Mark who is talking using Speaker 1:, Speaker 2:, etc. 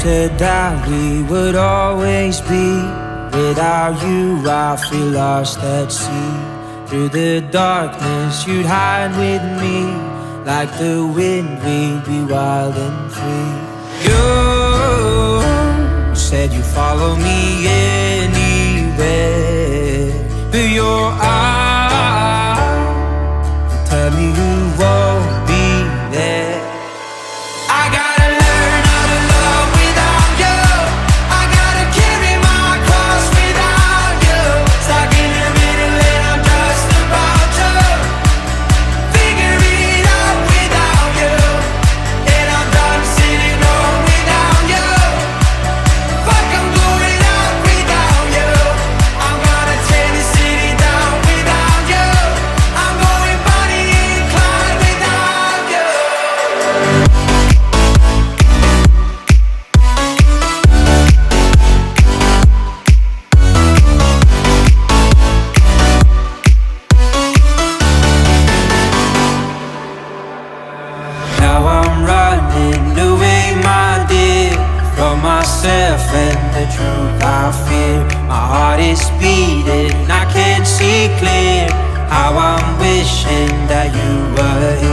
Speaker 1: said that we would always be. Without you I feel lost at sea. Through the darkness you'd hide with me. Like the wind we'd be wild and free. You said you'd follow me anywhere, but your eyes tell me you won't be there. I gotta learn how to love without you. I gotta carry my cross without you. Stuck in the middle and I'm just about to figure it out without you. And I'm done sitting home without you. Fuck, I'm going out without you. I'm gonna tear the city down without you. I'm going Bonnie and Clyde without you. Now I'm running away, my dear, from myself and the truth I fear. My heart is beating, I can't see clear. How I'm wishing that you were here.